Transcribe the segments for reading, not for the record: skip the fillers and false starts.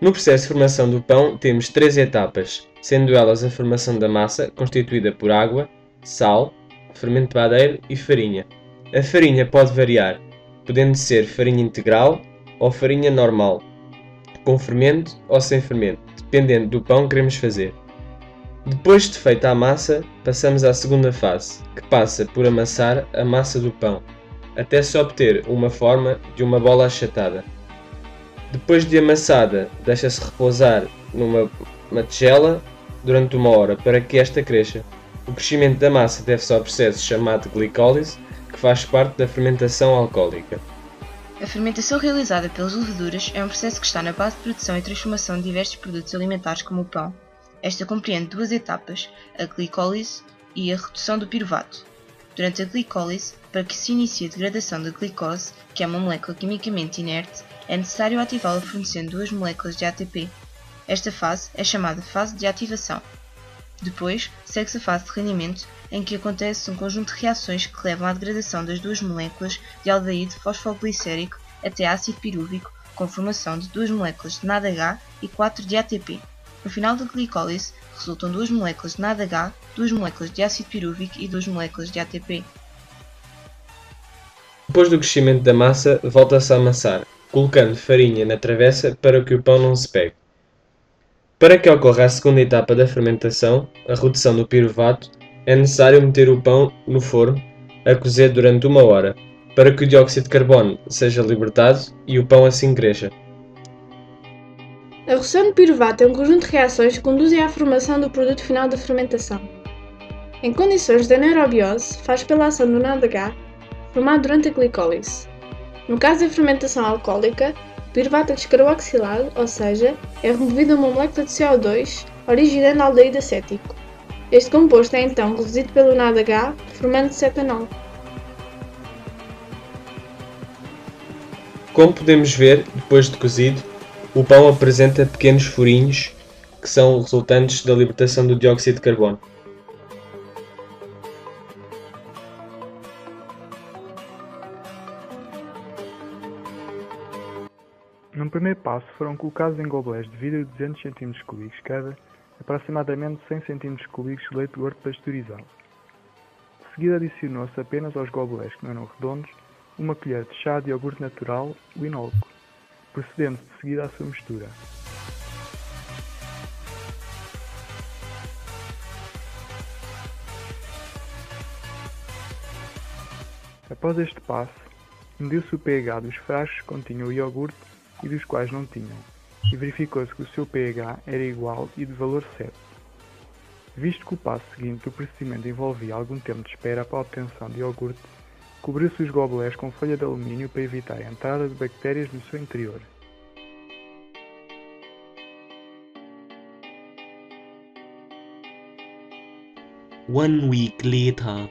No processo de formação do pão temos três etapas, sendo elas a formação da massa, constituída por água, sal, fermento padeiro e farinha. A farinha pode variar, podendo ser farinha integral ou farinha normal, com fermento ou sem fermento, dependendo do pão que queremos fazer. Depois de feita a massa, passamos à segunda fase, que passa por amassar a massa do pão, até se obter uma forma de uma bola achatada. Depois de amassada, deixa-se repousar numa tigela durante 1 hora para que esta cresça. O crescimento da massa deve-se ao processo chamado de glicólise, que faz parte da fermentação alcoólica. A fermentação realizada pelas levaduras é um processo que está na base de produção e transformação de diversos produtos alimentares como o pão. Esta compreende duas etapas, a glicólise e a redução do piruvato. Durante a glicólise, para que se inicie a degradação da glicose, que é uma molécula quimicamente inerte, é necessário ativá-la fornecendo duas moléculas de ATP. Esta fase é chamada fase de ativação. Depois, segue-se a fase de rendimento, em que acontece um conjunto de reações que levam à degradação das duas moléculas de aldeído fosfoglicérico até ácido pirúvico, com formação de duas moléculas de NADH e 4 de ATP. No final da glicólise, resultam duas moléculas de NADH, duas moléculas de ácido pirúvico e duas moléculas de ATP. Depois do crescimento da massa, volta-se a amassar, colocando farinha na travessa para que o pão não se pegue. Para que ocorra a segunda etapa da fermentação, a redução do piruvato, é necessário meter o pão no forno a cozer durante 1 hora, para que o dióxido de carbono seja libertado e o pão assim cresça. A redução de piruvato é um conjunto de reações que conduzem à formação do produto final da fermentação. Em condições de anaerobiose, faz pela ação do NADH, formado durante a glicólise. No caso da fermentação alcoólica, o piruvato é descarboxilado, ou seja, é removido uma molécula de CO2, originando aldeído acético. Este composto é então reduzido pelo NADH, formando-se etanol. Como podemos ver, depois de cozido, o pão apresenta pequenos furinhos que são resultantes da libertação do dióxido de carbono. Num primeiro passo foram colocados em gobelés de vidro de 200 cm3 cada, aproximadamente 100 cm3 de leite gordo pasteurizado. De seguida adicionou-se apenas aos gobelés que não eram redondos uma colher de chá de iogurte natural, o inócuo, procedendo de seguida à sua mistura. Após este passo, mediu-se o pH dos frascos que continham o iogurte e dos quais não tinham, e verificou-se que o seu pH era igual e de valor certo. Visto que o passo seguinte do procedimento envolvia algum tempo de espera para a obtenção de iogurte, cobriu-se os gobelés com folha de alumínio para evitar a entrada de bactérias no seu interior. One week later.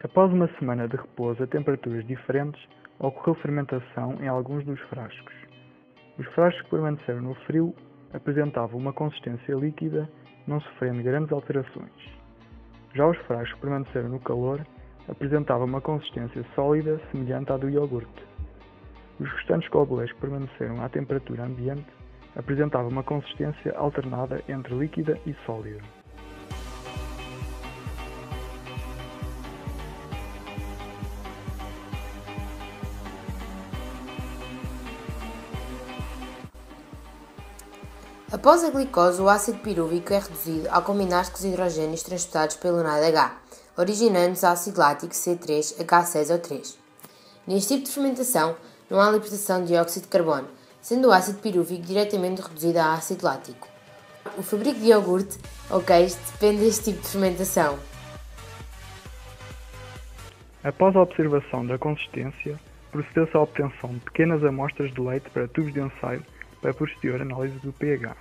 Após uma semana de repouso a temperaturas diferentes, ocorreu fermentação em alguns dos frascos. Os frascos que permaneceram no frio apresentavam uma consistência líquida, não sofrendo grandes alterações. Já os frascos que permaneceram no calor apresentavam uma consistência sólida semelhante à do iogurte. Os restantes gobelés que permaneceram à temperatura ambiente apresentavam uma consistência alternada entre líquida e sólida. Após a glicose, o ácido pirúvico é reduzido ao combinar-se com os hidrogénios transportados pelo NADH, originando-se ácido lático C3H6O3. Neste tipo de fermentação, não há libertação de dióxido de carbono, sendo o ácido pirúvico diretamente reduzido a ácido lático. O fabrico de iogurte ou queijo depende deste tipo de fermentação. Após a observação da consistência, procedeu-se à obtenção de pequenas amostras de leite para tubos de ensaio para posterior análise do pH.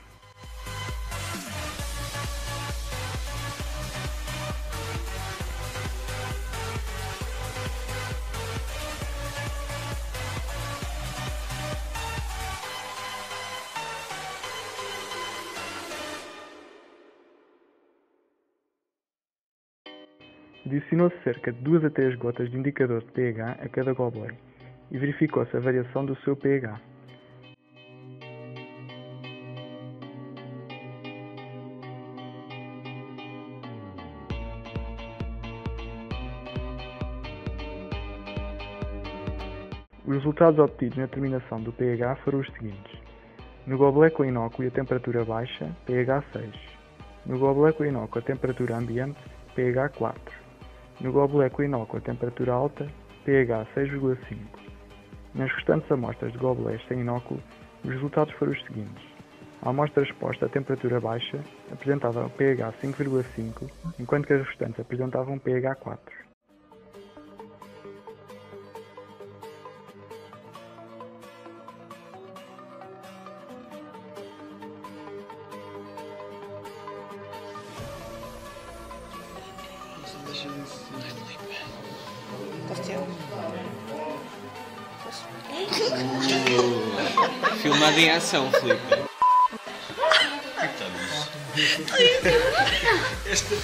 Adicionou-se cerca de 2 a 3 gotas de indicador de pH a cada goblet e verificou-se a variação do seu pH. Os resultados obtidos na determinação do pH foram os seguintes. No gobelé com inóculo e a temperatura baixa, pH 6. No gobelé com inóculo a temperatura ambiente, pH 4. No gobelé com inóculo a temperatura alta, pH 6,5. Nas restantes amostras de gobelés sem inóculo, os resultados foram os seguintes. A amostra exposta a temperatura baixa apresentava pH 5,5, enquanto que as restantes apresentavam pH 4. Filmado em ação, Filipe. Este